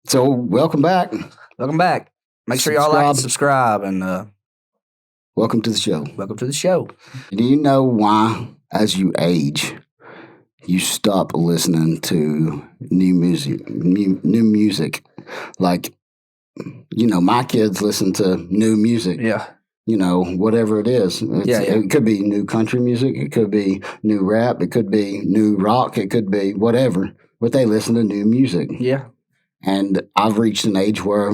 So welcome back. Welcome back. Make sure y'all like and subscribe, and Welcome to the show. welcome to the show. Do you know why, as you age, you stop listening to new music? Like, my kids listen to new music. Yeah, Whatever it is. Yeah. It could be new country music. It could be new rap. It could be new rock. It could be whatever. But they listen to new music. yeah. And I've reached an age where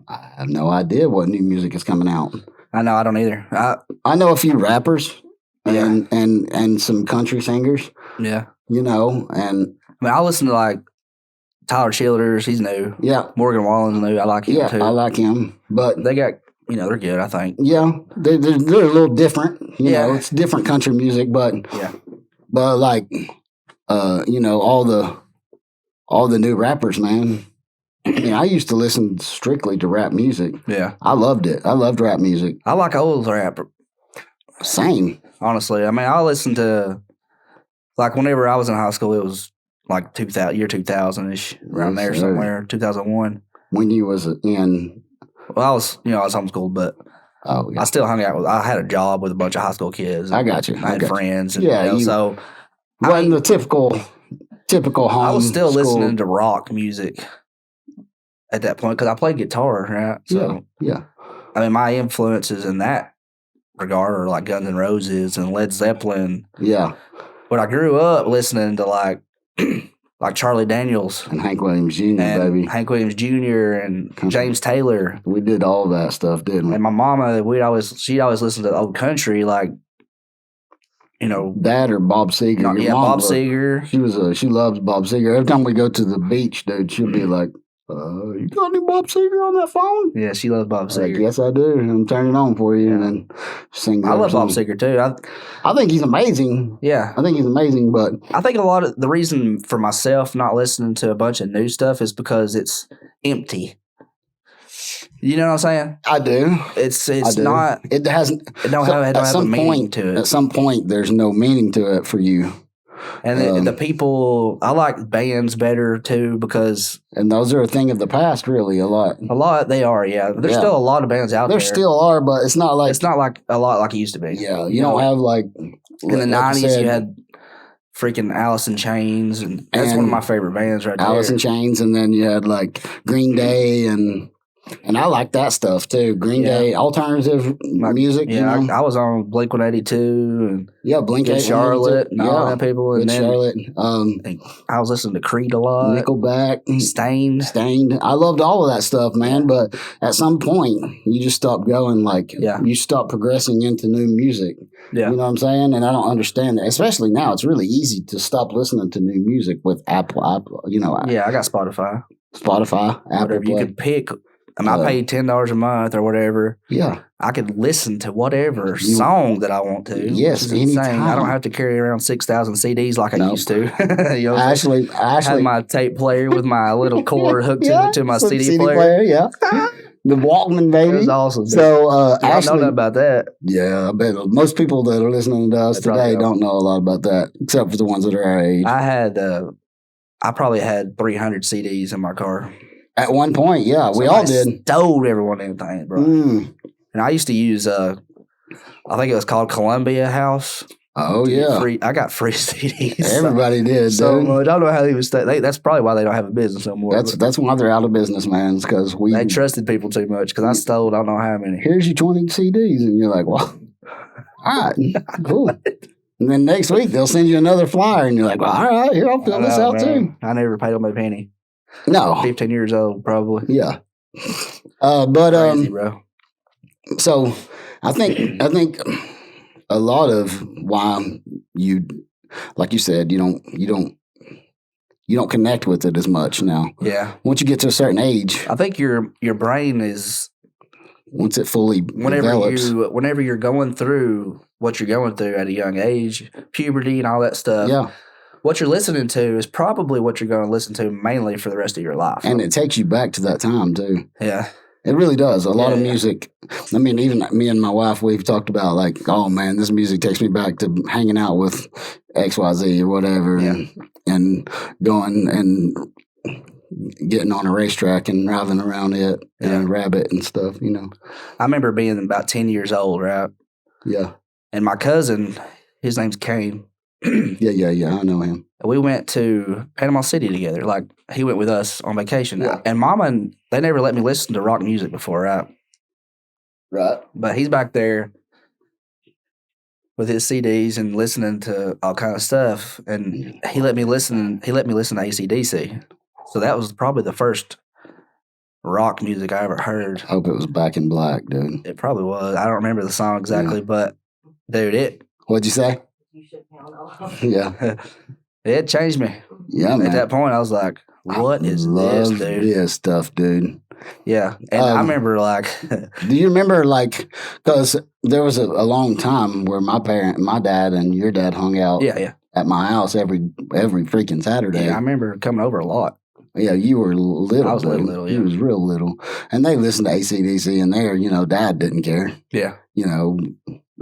I have no idea what new music is coming out. I know. I don't either. I know a few rappers Yeah. and some country singers, Yeah. and I mean, I listen to like Tyler Childers. He's new. yeah, Morgan Wallen's new. I like him too. I like him. But They got they're good. I think. yeah, they're a little different. Yeah. It's different country music, but Yeah. like, all the new rappers, man. I used to listen strictly to rap music. Yeah. I loved it. I loved rap music. I like old rap. Same. Honestly, I mean, I listened to like whenever I was in high school, it was like 2000 ish, around Yes, there sir. somewhere, 2001. When you was in, Well, I was homeschooled, but oh, yeah. I still hung out with. I had a job with a bunch of high school kids. I got you. I had friends. And, Yeah, so wasn't the typical home. I was still school. listening to rock music at that point because I played guitar, right? So yeah. I mean, my influences in that regard are like Guns N' Roses and Led Zeppelin. Yeah, But I grew up listening to like like Charlie Daniels and Hank Williams Jr., and baby. Hank Williams Jr. and Country. James Taylor. We did all that stuff, didn't we? And my mama, she'd always listen to old country, like Dad or Bob Seger? Your mom Bob loved- Seger. She loves Bob Seger. Every time we go to the beach, dude, she'll be like, "You got any Bob Seger on that phone?" Yeah, she loves Bob I was like, Seger. yes, I do. I'm turning it on for you, and then sing. I love Bob Seger too. I think he's amazing. Yeah, I think he's amazing, but I think a lot of the reason for myself not listening to a bunch of new stuff is because it's empty. You know what I'm saying? I do. It's I do. not. It hasn't. It don't have a meaning to it. At some point, there's no meaning to it for you. And the people, I like bands better too because And those are a thing of the past, really, a lot. they are. Yeah, there's Yeah. still a lot of bands out there. There still are, but it's not like, It's not like a lot like it used to be. yeah, you don't have like, In the '90s, you had freaking Alice in Chains, and that's one of And my favorite bands right Alice in there. Chains, and then you had like Green Day, and I like that stuff too. Green Yeah. Day, alternative music, Yeah, I was on Blink 182 and yeah, Blink Good 8, Charlotte and all yeah, that people, and Good then Charlotte, I was listening to Creed a lot, Nickelback, Stained. Stained. I loved all of that stuff, man. But at some point, you just stop going. Like, Yeah. you stop progressing into new music. Yeah, You know what I'm saying? And I don't understand that. Especially now, it's really easy to stop listening to new music with Apple. yeah, I got Spotify. Spotify, Apple Whatever you Play. could pick. I mean, I paid $10 a month or whatever. Yeah, I could listen to whatever song that I want to. Yes, which is insane. anytime. I don't have to carry around 6,000 CDs like I Nope. used to. You know what I'm I saying? I had had my tape player with my little cord hooked to my some CD player. Yeah, the Walkman, It baby. was awesome. So I don't know Ashley, nothing about that. yeah, I bet most people that are listening to us They probably today don't know a lot about that, except for the ones that are our age. I probably had 300 CDs in my car. At one point, yeah, we all Somebody did. Stole every one of them things, bro. Mm. And I used to use I think it was called Columbia House. Oh yeah, I got free CDs. everybody did. So dude. much. I don't know how they was. That's probably why they don't have a business no more. That's why they're out of business, man. It's because They trusted people too much because I stole I don't know how many. here's your 20 CDs, and you're like, well, all right, cool. And then next week they'll send you another flyer, and you're like, well, all right, here I'll fill this out too. I never paid them a penny. No, 15 years old, probably. yeah, but Crazy, bro. so I think a lot of why you, like you said, you don't connect with it as much now. Yeah, Once you get to a certain age, I think your brain is once it fully develops, whenever you're going through what you're going through at a young age, puberty and all that stuff. yeah, What you're listening to is probably what you're going to listen to mainly for the rest of your life. and it takes you back to that time too. Yeah. It really does. A lot of Yeah. music. I mean, even me and my wife, we've talked about like, oh man, this music takes me back to hanging out with XYZ or whatever, Yeah. and going and getting on a racetrack and driving around it and Yeah. a rabbit and stuff, you know. I remember being about 10 years old, right? Yeah. And my cousin, his name's Kane. Yeah. I know him. We went to Panama City together. Like, he went with us on vacation. Yeah. And Mama, they never let me listen to rock music before, right? Right. But he's back there with his CDs and listening to all kind of stuff. And he let me listen to AC/DC. So that was probably the first rock music I ever heard. Hope it was Back in Black, dude. It probably was. I don't remember the song exactly, but dude, What'd you say? You should count on. Yeah. it changed me. Yeah, man. At that point, I was like, what is Love this, dude? this stuff, dude. Yeah. And I remember, like, Do you remember, like, because there was a long time where my dad and your dad hung out yeah. at my house every freaking Saturday. Yeah, I remember coming over a lot. Yeah, you were little. I was dude. little, yeah. You was real little. And they listened to AC/DC, and there, Dad didn't care. Yeah.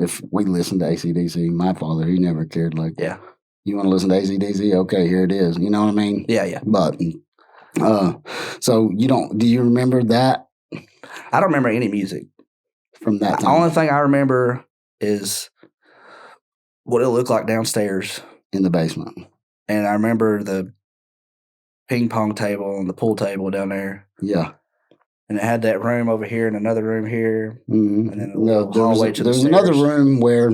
If we listened to AC/DC, my father, he never cared. Like, Yeah. you want to listen to AC/DC? Okay, here it is. You know what I mean? Yeah. But, so do you remember that I don't remember any music. from that The time only thing I remember is what it looked like downstairs. in the basement? And I remember the ping pong table and the pool table down there. Yeah. And it had that room over here and another room here. Mm-hmm. And then a little hallway to the there's another stairs. room where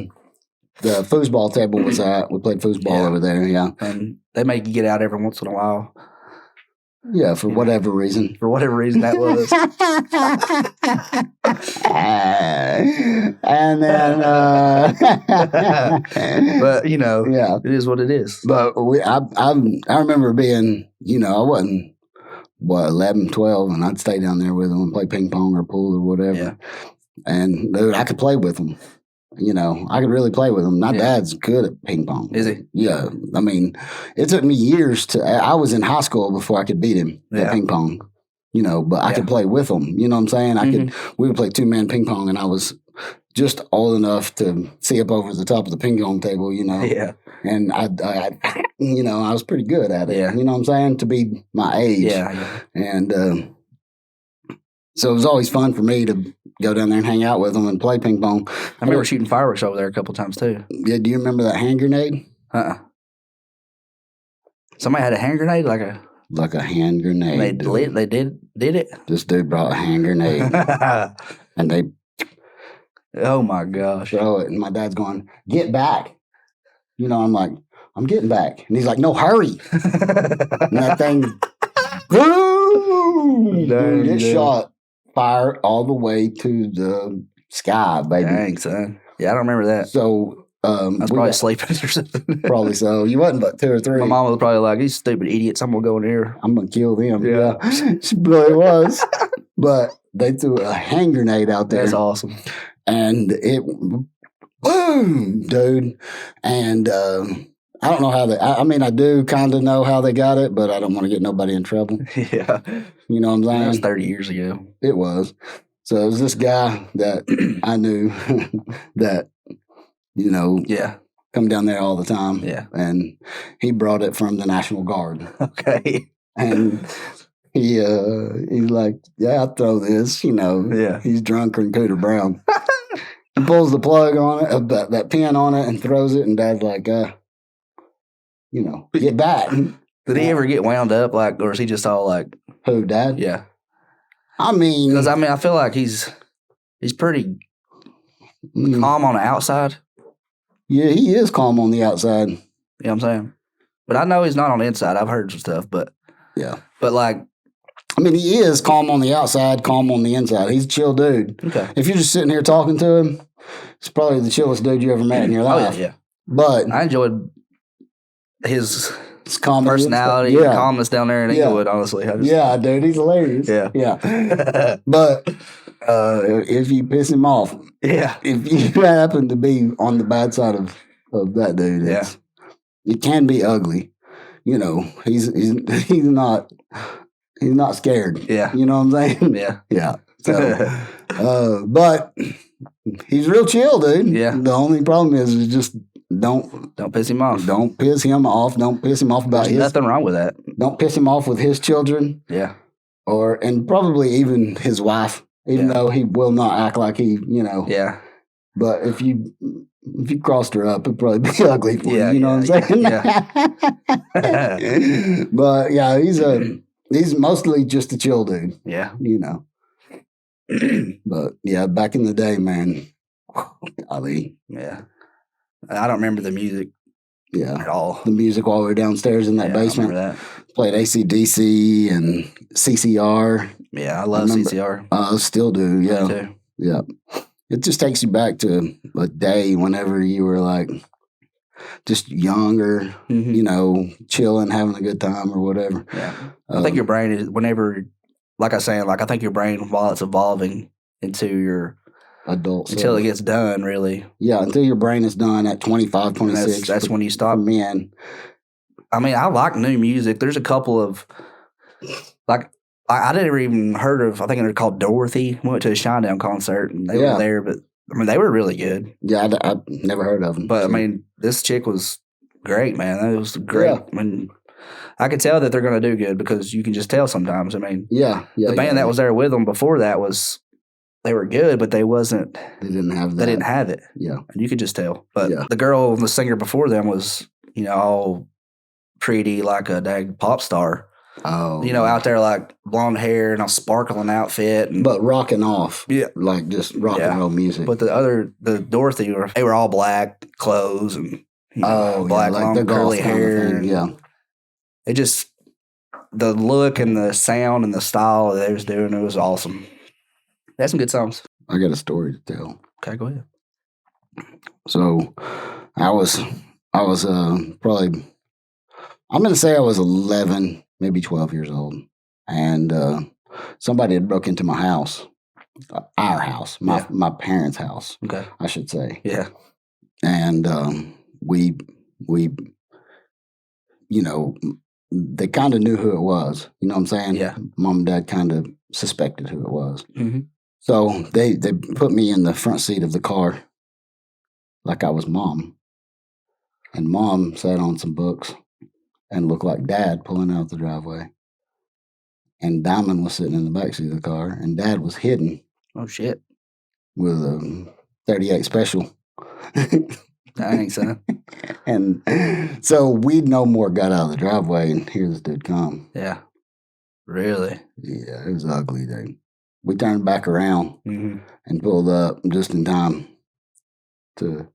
the foosball table was at. We played foosball Yeah. over there. Yeah. And they make you get out every once in a while. Yeah, for Yeah. whatever reason. For whatever reason that was. And then, But, yeah. it is what it is. But I remember being, I wasn't, 11, 12, and I'd stay down there with them and play ping pong or pool or whatever. Yeah. And dude, I could play with them. I could really play with them. My Yeah. dad's good at ping pong. Is he? Yeah. I mean, it took me years I was in high school before I could beat him Yeah. at ping pong, but I Yeah. could play with him. You know what I'm saying? We would play 2-man ping pong, and I was just old enough to see up over the top of the ping pong table, Yeah. and I was pretty good at it. Yeah. You know what I'm saying? To be my age. Yeah. And so it was always fun for me to go down there and hang out with them and play ping pong. I remember shooting fireworks over there a couple times too. Yeah, do you remember that hand grenade? Somebody had a hand grenade, like Like a hand grenade. they did it. This dude brought a hand grenade, and they Oh my gosh. throw it, and my dad's going, "Get back!" I'm like, "I'm getting back," and he's like, "No, hurry!" And that thing, boom! Dang, Dude, it dude. shot fire all the way to the sky, baby. Dang, son. Yeah, I don't remember that. So I was we probably got- sleeping or something. probably so. You wasn't but 2 or 3. My mom was probably like, "These stupid idiots, I'm gonna go in here." I'm gonna kill them. Yeah. Yeah, she really was. But they threw a hand grenade out there, That's awesome. and it boom, dude. And I don't know how they. I mean, I do kind of know how they got it, but I don't want to get nobody in trouble. Yeah. You know what I'm That saying? was 30 years ago. It was. So it was this guy that I knew that Yeah. come down there all the time. Yeah. And he brought it from the National Guard. Okay. And he's like, "Yeah, I'll throw this," Yeah. He's drunk and Cooter Brown. He pulls the plug on it, that pin on it, and throws it, and Dad's like, "Get back." Did he ever get wound up, or is he just all like, Who, Dad? yeah? I mean, Because I feel like he's pretty calm on the outside. yeah, he is calm on the outside. You know what I'm saying? But I know he's not on the inside. I've heard some stuff, but Yeah. like, I mean, he is calm on the outside, calm on the inside. He's a chill dude. okay. If you're just sitting here talking to him, it's probably the chillest dude you ever met in your Oh life. yeah. But I enjoyed his it's calm personality, Yeah. and calmness down there in Yeah. Inglewood. Honestly, I just, Yeah, dude, he's hilarious. Yeah. Yeah. But if you piss him off, yeah, if you happen to be on the bad side of that dude, it can be ugly. He's not scared. yeah, You know what I'm saying? yeah. Yeah. So, but he's real chill, dude. Yeah. The only problem is just Don't piss him off. don't piss him off. Don't piss him off about There's nothing wrong with that. Don't piss him off with his children, Yeah. and probably even his wife, even Yeah. though he will not act like he, Yeah. But if you crossed her up, it'd probably be ugly for Yeah, you. You know what I'm saying? Yeah. But yeah, he's mostly just a chill dude. Yeah. But yeah, back in the day, man, Ali. Yeah. I don't remember the music Yeah, at all. the music while we were downstairs in that Yeah, I basement. remember that. Played AC/DC and CCR. Yeah, I love remember- CCR. Still do. Yeah, Too. yeah. It just takes you back to a day whenever you were like just younger, Mhm. chilling, having a good time or whatever. Yeah. I think your brain is whenever, like I was saying, I think your brain while it's evolving into your Adults. until it gets done, really. Yeah, until your brain is done at 25, And 26. that's when you stop. For men. I mean, I like new music. There's a couple of like I never even heard of. I think they're called Dorothy. Went to a Shinedown concert and they Yeah. were there, but I mean they were really good. Yeah, I never heard of them. But I mean, this chick was great, man. That was great. Yeah. I mean, I could tell that they're going to do good because you can just tell sometimes. I mean, yeah. the band that was there with them before that they were good, but they didn't have that. they didn't have it. Yeah. And you could just tell. But Yeah. the girl, the singer before them was, all pretty like a dang pop star. Oh. Out there like blonde hair and a sparkling outfit. And, But rocking off. Yeah. Like just rock and Yeah. roll music. but the Dorothy, they were all black clothes and black like long the golf curly kind of hair. thing, and yeah. It just, the look and the sound and the style that they was doing, it was awesome. They had some good songs. I got a story to tell. Okay, go ahead. So I was probably, I'm going to say I was 11, maybe 12 years old. And somebody had broke into my house, our house, my parents' house, Okay. I should say. Yeah. And we, they kind of knew who it was. You know what I'm saying? Yeah. Mom and dad kind of suspected who it was. Mm-hmm. So they put me in the front seat of the car like I was mom. And mom sat on some books and looked like dad pulling out the driveway. And Diamond was sitting in the back seat of the car, and dad was hidden Oh, shit. with a 38 special. Dang, son. And so we no more got out of the driveway, and here this dude come. Yeah. Really? Yeah, it was ugly, dude. We turned back around Mm-hmm. and pulled up just in time to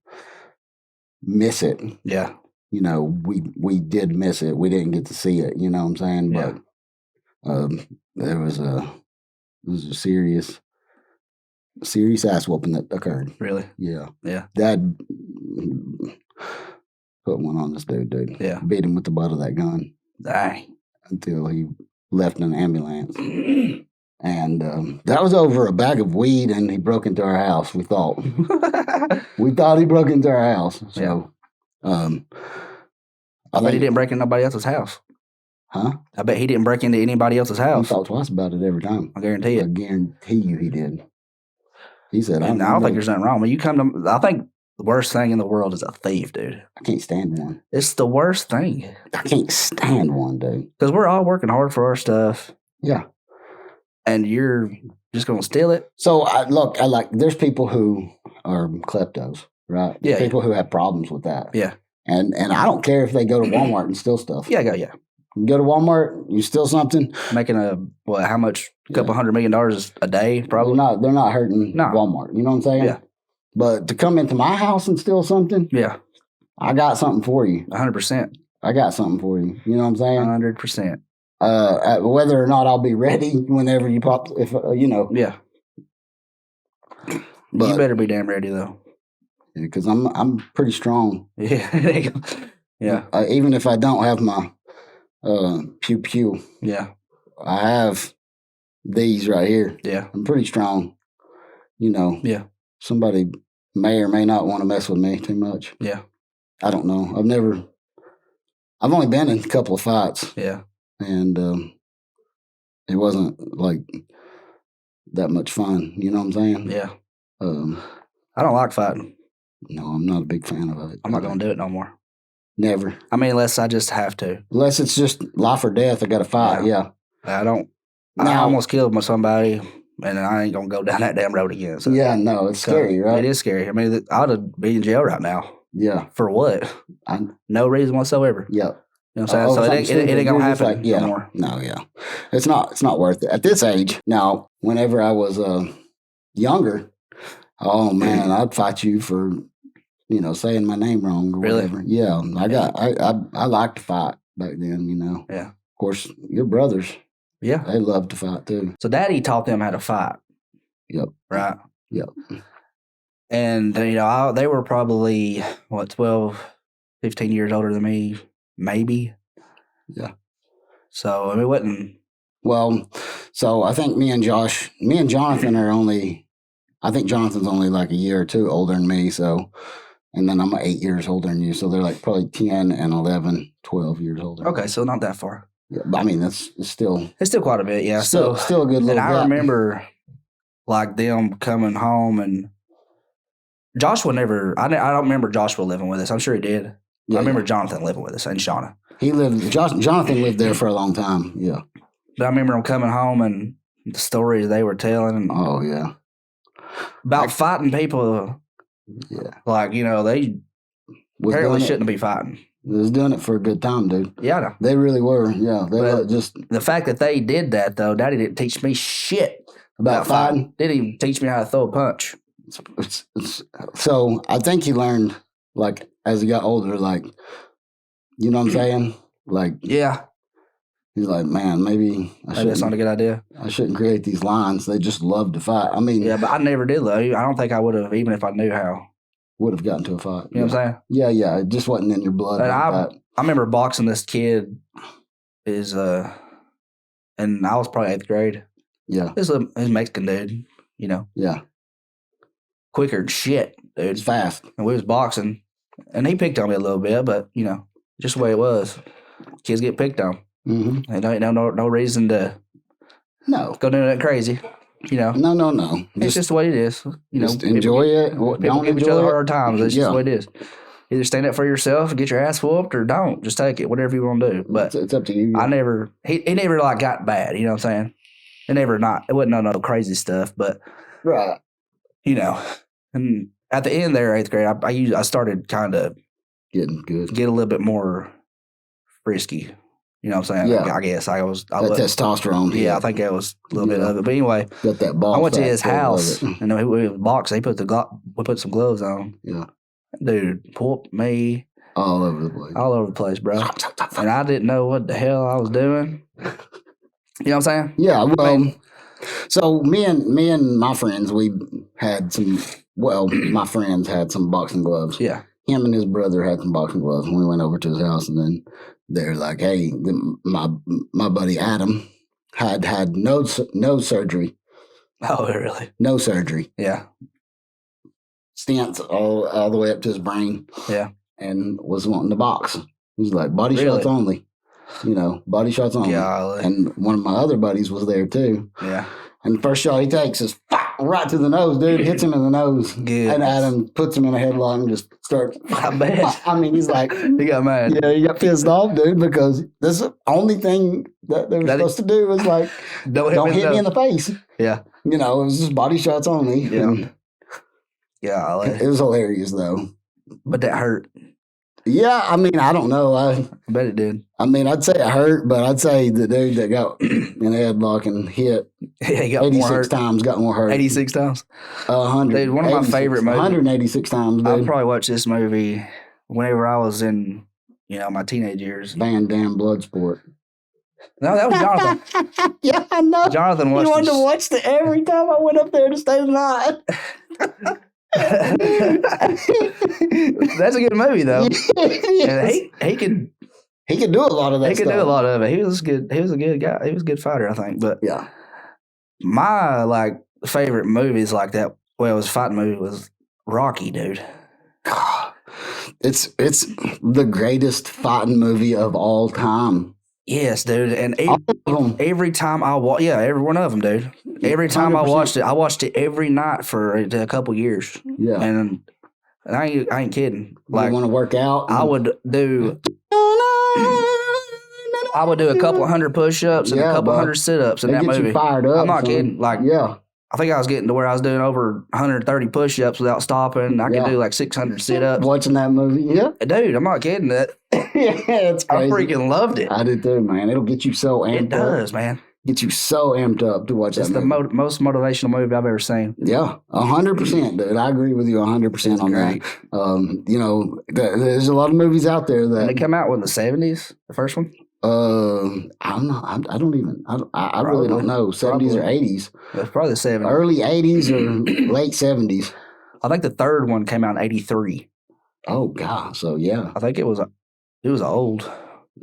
miss it. Yeah. We did miss it. We didn't get to see it. You know what I'm saying? Yeah. But it was a serious ass whooping that occurred. Really? Yeah. Yeah. Dad put one on this dude. Yeah. Beat him with the butt of that gun Dang. until he left in an ambulance. And that was over a bag of weed, and he broke into our house. We thought he broke into our house. So, I bet he didn't break into nobody else's house. Huh? I bet he didn't break into anybody else's He house. thought twice about it every time. I guarantee I it. guarantee you he did. He said, And I don't think there's nothing wrong. When you come to, I think the worst thing in the world is a thief, dude. I can't stand one. It's the worst thing I can't stand one, dude. because we're all working hard for our stuff, Yeah. and you're just gonna steal it. So there's people who are kleptos, right? Yeah, People who have problems with that. Yeah. And I don't care if they go to Walmart and steal stuff. Yeah. You go to Walmart, you steal something. Making how much? A couple $100 million a day, probably. They're not hurting No. Walmart. You know what I'm saying? Yeah. But to come into my house and steal something, Yeah, I got something for you. 100%. I got something for you. You know what I'm saying? 100%. Whether or not I'll be ready whenever you pop, if Yeah. But- You better be damn ready though. because I'm pretty strong. Yeah. Yeah. Even if I don't have my pew pew, Yeah. I have these right here. Yeah. I'm pretty strong. Yeah. Somebody may or may not want to mess with me too much. Yeah. I don't know. I've only been in a couple of fights, Yeah. and it wasn't like that much fun. You know what I'm saying? Yeah. Um, I don't like fighting. No, I'm not a big fan of it. I'm not gonna do it no more. Never. I mean, unless I just have to. Unless it's just life or death, I got to fight. Yeah. I don't. I Now- almost killed somebody, and I ain't gonna go down that damn road again. So. Yeah, no, it's scary, right? It is scary. I mean, I ought to be in jail right now. Yeah. For what? No reason whatsoever. Yeah. You know what I'm saying? So it ain't gonna happen yeah. no more. No, yeah. It's not worth it. At this age, now, whenever I was younger, oh man, I'd fight you for, saying my name wrong or Really? whatever. Yeah. I liked to fight back then, Yeah. Of course, your brothers, Yeah. they love to fight too. So Daddy taught them how to fight. Yep. Right. Yep. And they were probably 12, 15 years older than me, maybe. Yeah. So it wasn't. Well, so I think me and Jonathan are only, I think Jonathan's only like a year or two older than me. So, and then I'm 8 years older than you. So they're like probably 10 and 11, 12 years older. Okay, so not that far. Yeah, but I mean, it's still quite a bit, yeah. still a good little And I gap. remember like them coming home, and Joshua never, I don't remember Joshua living with us. I'm sure he did. Yeah, I remember Jonathan living with us and Shauna. Jonathan lived there for a long time. Yeah. But I remember them coming home and the stories they were telling Oh, yeah. about fighting people. Yeah. Like, they Was apparently doing it- shouldn't be fighting. was doing it for a good time, dude. Yeah, I know. They really were. Yeah. They But were just The fact that they did that, though, Daddy didn't teach me shit about fighting. Didn't even teach me how to throw a punch. So I think he learned, like, as he got older, like, you know what I'm saying? Like, Yeah, he's like, man, maybe that's not a good idea. I shouldn't create these lines. They just love to fight. I mean, Yeah, but I never did, though. I don't think I would have, even if I knew how. would have gotten to a fight. You know what I'm saying? Yeah, yeah. It just wasn't in your blood. And like that. I remember boxing this kid and I was probably 8th grade. Yeah, He's a Mexican dude, yeah. quicker than shit, dude. It's fast. And we was boxing, and he picked on me a little bit, but just the way it was. Kids get picked on. Mm-hmm. And ain't no reason to No, go doing that crazy. no. It's just the way it is. Just enjoy it. People Don't give each enjoy other it. hard times. It's just Yeah. the way it is. Either stand up for yourself and get your ass whooped, or don't. Just take it, whatever you want to do. But It's up to you. I never, he never like got bad. You know what I'm saying? It wasn't no crazy stuff, but Right. And at the end there, 8th grade, I started kind of Getting good. get a little bit more frisky. You know what I'm saying? Yeah. I guess I was. That testosterone. Yeah, I think that was a little bit Yeah. of it. But anyway, Got that ball. I went to fat his too, love house, it. and we was boxing. We put some gloves on. Yeah. Dude, whooped me All over the place. all over the place, bro. And I didn't know what the hell I was doing. You know what I'm saying? Yeah, well, so me and my friends, we had some. Well, my friends had some boxing gloves. Yeah. Him and his brother had some boxing gloves, and we went over to his house, and then they're like, "Hey, my buddy Adam had no surgery, Oh, really? no surgery, Yeah. stents all the way up to his brain, Yeah. and was wanting to box. He's like, body Really? shots only, body shots only." Golly. And one of my other buddies was there too. Yeah. And the first shot he takes is right to the nose, dude. Hits him in the nose. Good. And Adam puts him in a headlock and just starts. I bet. I mean, he's like, He got mad. yeah, he got pissed off, dude, because this is the only thing that they were That supposed to do was like, don't hit me in the face. Yeah. It was just body shots only. Yeah. And Golly. it was hilarious, though. But that hurt. Yeah, I mean, I don't know. I bet it did. I'd say it hurt, but I'd say the dude that got in a headlock and hit Yeah, he got more 86 hurt. times got more hurt. 86 times. 100. Dude, one of my favorite movies. 186 times, I dude. probably watched this movie whenever I was in, my teenage years. Van Damme Bloodsport. No, that was Jonathan. Yeah, I know. Jonathan watched You wanted this. to watch it every time I went up there to stay the night. That's a good movie though. And Yes. he could He could do a lot of that he could stuff. do a lot of it. He was good. He was a good guy. He was a good fighter, I think. But Yeah. my favorite movies like that, well, it was a fighting movie, was Rocky, dude. God. It's the greatest fighting movie of all time. Yes, dude. And All of them. every time I watch, every one of them, dude. Every time I 100%. watched it every night for a couple years. Yeah. And And I ain't kidding. You want to work out? I would do a couple 100 push-ups and a couple 100 sit-ups in that movie. You fired up. I'm not kidding. Like, yeah. I think I was getting to where I was doing over 130 push-ups without stopping. I could do like 600 sit-ups. Watching that movie, yeah. Dude, I'm not kidding. That it's crazy. I freaking loved it. I did too, man. It'll get you so amped up. It does, man. Get you so amped up to watch that movie. It's the most motivational movie I've ever seen. Yeah, 100%, dude. I agree with you 100% on that. You know, there's a lot of movies out there that... Did it come out in the 70s, the first one? I'm not. I don't even. I really don't know. 70s or 80s. It's probably the 70s. Early 80s or late 70s. I think the third one came out in 83. Oh God! So yeah, I think it was old.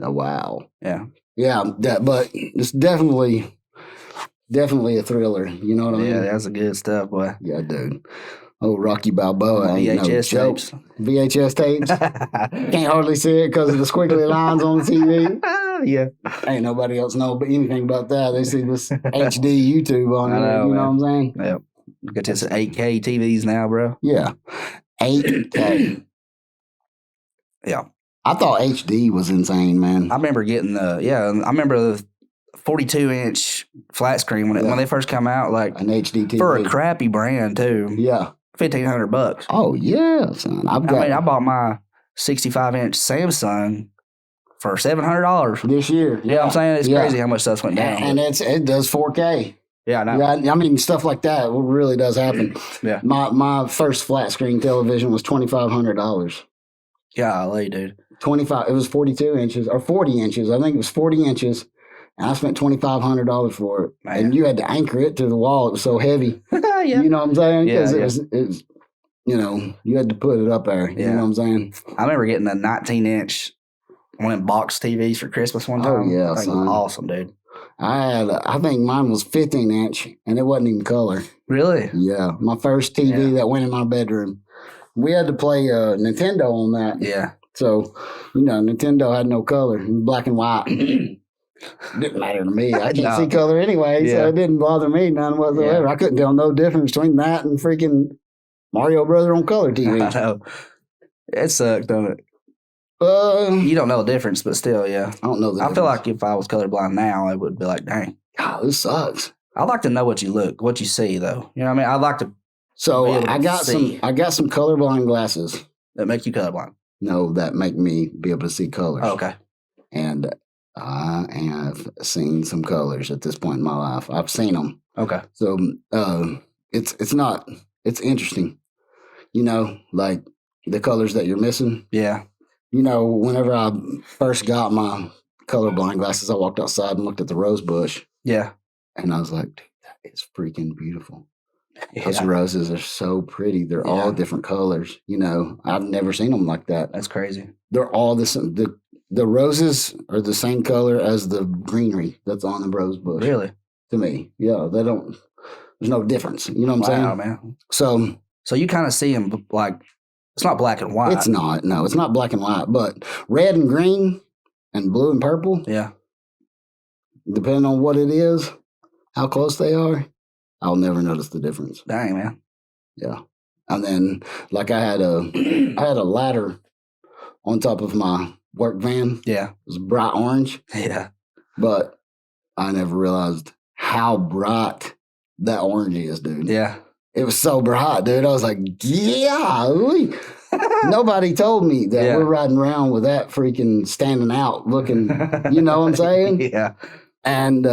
Oh wow. Yeah. Yeah, but it's definitely a thriller. You know what I mean? Yeah, that's a good stuff, boy. Yeah, dude. Oh, Rocky Balboa. VHS tapes. VHS tapes. Can't hardly see it because of the squiggly lines on the TV. Yeah. Ain't nobody else know anything about that. They see this HD YouTube on it. You know what I'm saying? Yep. Look at this 8K TVs now, bro. Yeah. 8K. Yeah. I thought HD was insane, man. I remember getting I remember the 42-inch flat screen when they first come out, like an HD TV. For a crappy brand too. Yeah. $1,500. Oh yeah, son. I bought my 65-inch Samsung for $700 this year. Yeah, I'm saying it's crazy how much stuff went down. And it does 4K. Yeah, I know. Yeah, I mean stuff like that really does happen. Yeah. My first flat screen television was $2,500. Golly, dude. 25. It was 42 inches or 40 inches. I think it was 40 inches. And I spent $2,500 for it. Man. And you had to anchor it to the wall. It was so heavy. Yeah. You know what I'm saying? Because it was, you know, you had to put it up there. You know what I'm saying? I remember getting a 19-inch one of them box TVs for Christmas one time. Oh, yeah, son. It was awesome, dude. I think mine was 15-inch, and it wasn't even color. Really? Yeah. My first TV that went in my bedroom. We had to play Nintendo on that. Yeah. So, you know, Nintendo had no color, black and white. Didn't matter to me. I can't see color anyway, so it didn't bother me none whatsoever. Yeah. I couldn't tell no difference between that and freaking Mario Brother on color TV. I know. It sucked, don't it? You don't know the difference, but still, yeah. I don't know the difference. I feel like if I was colorblind now, it would be like, dang. God, this sucks. I'd like to know what you see, though. You know what I mean? I'd like to. So I got some colorblind glasses that make you colorblind. No, that make me be able to see colors. Oh, okay. And I have seen some colors at this point in my life. I've seen them. Okay. So it's interesting. You know, like the colors that you're missing. Yeah. You know, whenever I first got my colorblind glasses, I walked outside and looked at the rose bush. Yeah. And I was like, dude, that is freaking beautiful. Yeah. Those roses are so pretty. They're all different colors. You know, I've never seen them like that. That's crazy. They're all the same. The roses are the same color as the greenery that's on the rose bush. Really? To me. Yeah. There's no difference. You know what I'm saying? Wow, man. So you kind of see them like, it's not black and white. It's not. No, it's not black and white. But red and green and blue and purple. Yeah. Depending on what it is, how close they are, I'll never notice the difference. Dang, man. Yeah. And then, like, I had a ladder on top of my work van. Yeah. It was bright orange. Yeah. But I never realized how bright that orange is, dude. Yeah. It was so bright, dude. I was like, yeah. Nobody told me that we're riding around with that freaking standing out looking, you know what I'm saying? Yeah. And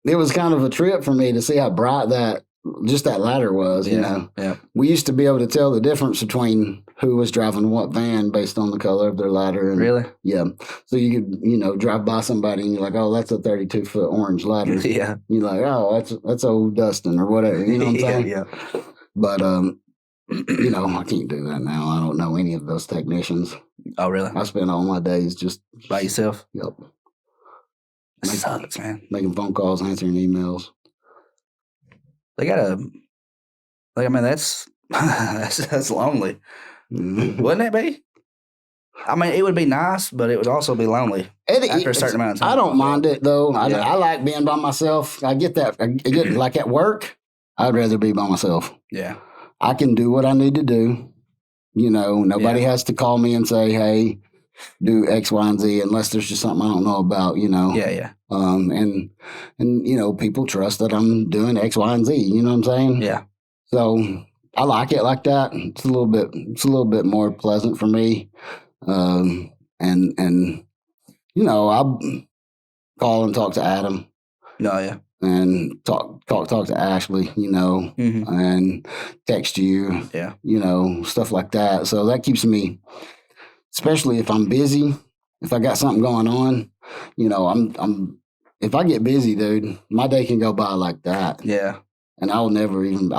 it was kind of a trip for me to see how bright that ladder was, you know. Yeah. We used to be able to tell the difference between who was driving what van based on the color of their ladder. And, really? Yeah. So you could, you know, drive by somebody and you're like, oh, that's a 32-foot orange ladder. Yeah. You're like, oh, that's old Dustin or whatever. You know what I'm saying? Yeah. But, you know, I can't do that now. I don't know any of those technicians. Oh, really? I spend all my days just by yourself? Yep. It sucks, man. Making phone calls, answering emails. They got that's that's lonely. Wouldn't it be? I mean, it would be nice, but it would also be lonely after a certain amount of time. I don't mind it, though. I like being by myself. I get that. Like at work, I'd rather be by myself. Yeah. I can do what I need to do Nobody has to call me and say, "Hey, do X, Y, and Z," unless there's just something I don't know about. Yeah. And people trust that I'm doing X, Y, and Z. You know what I'm saying? Yeah. So I like it like that. It's a little bit more pleasant for me. And I'll call and talk to Adam. No, yeah. And talk to Ashley, and text you, Yeah. Stuff like that. So that keeps me, especially if I'm busy, if I got something going on, if I get busy, dude, my day can go by like that. Yeah. And I'll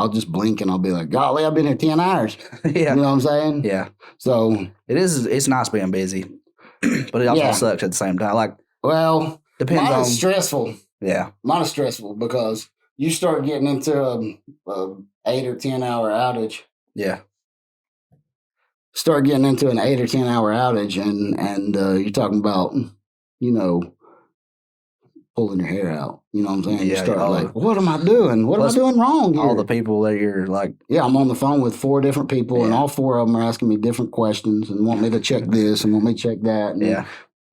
just blink and I'll be like, golly, I've been here 10 hours. Yeah. You know what I'm saying? Yeah. So it's nice being busy, but it also sucks at the same time. Like, well, depends mine on is stressful. Yeah. Mine is stressful because you start getting into a 8 or 10 hour outage. Yeah. Start getting into an 8 or 10 hour outage and you're talking about, pulling your hair out. You know what I'm saying? Yeah, you start like, what am I doing? What am I doing wrong here? All the people that you're like... Yeah, I'm on the phone with 4 different people, and all 4 of them are asking me different questions and want me to check this and want me to check that. And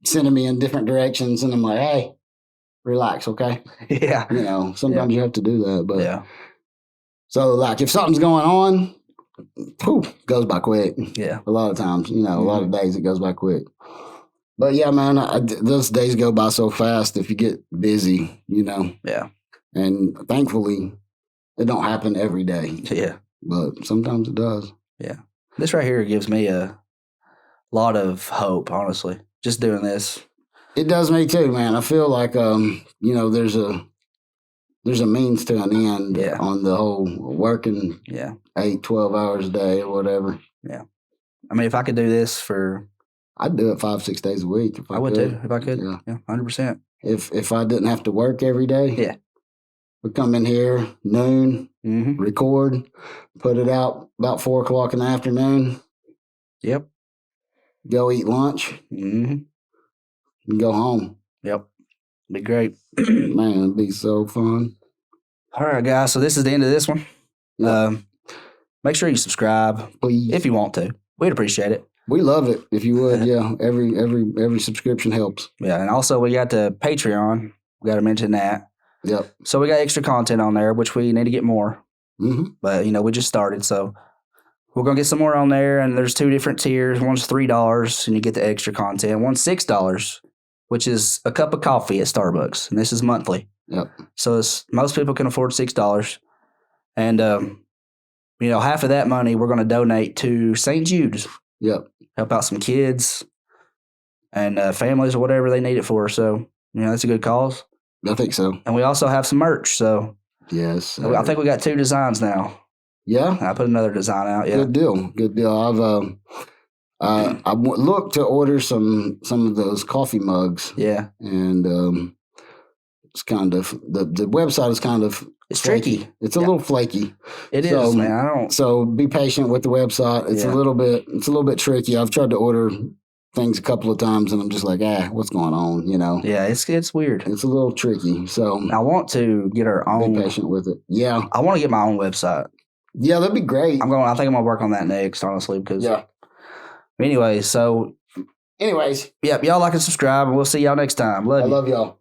sending me in different directions. And I'm like, hey, relax, okay? Yeah. Sometimes you have to do that. But yeah. So, like, if something's going on, goes by quick. Yeah. A lot of times, a lot of days it goes by quick. But yeah, man, those days go by so fast if you get busy, Yeah. And thankfully, it don't happen every day. Yeah. But sometimes it does. Yeah. This right here gives me a lot of hope, honestly, just doing this. It does me too, man. I feel like, there's a means to an end on the whole working 8, 12 hours a day or whatever. Yeah. I mean, if I could do this for... I'd do it 5, 6 days a week if I would too, if I could. Yeah, 100%. If I didn't have to work every day, we'd come in here noon, record, put it out about 4 o'clock in the afternoon. Yep. Go eat lunch. And go home. Yep. Be great. Man, it'd be so fun. All right, guys. So this is the end of this one. Yep. Make sure you subscribe, please, if you want to. We'd appreciate it. We love it if you would. Yeah, every subscription helps. Yeah, and also we got the Patreon. We got to mention that. Yep. So we got extra content on there, which we need to get more. But we just started, so we're gonna get some more on there. And there's 2 different tiers. One's $3, and you get the extra content. One's $6, which is a cup of coffee at Starbucks, and this is monthly. Yep. So most people can afford $6, and half of that money we're gonna donate to St. Jude's. Yep. Help out some kids and families or whatever they need it for. So, that's a good cause. I think so. And we also have some merch. So, yes. I think we got 2 designs now. Yeah. I put another design out. Yeah. Good deal. I looked to order some of those coffee mugs. Yeah. And it's kind of, the website is kind of, it's flaky. tricky. It's a little flaky. It is, man. So be patient with the website. It's a little bit tricky. I've tried to order things a couple of times, and I'm just like, what's going on? Yeah, it's weird. It's a little tricky. So I want to get our own. Be patient with it. Yeah, I want to get my own website. Yeah, that'd be great. I think I'm gonna work on that next, honestly, because Anyways, Anyways, yep, y'all like and subscribe, and we'll see y'all next time. I love y'all.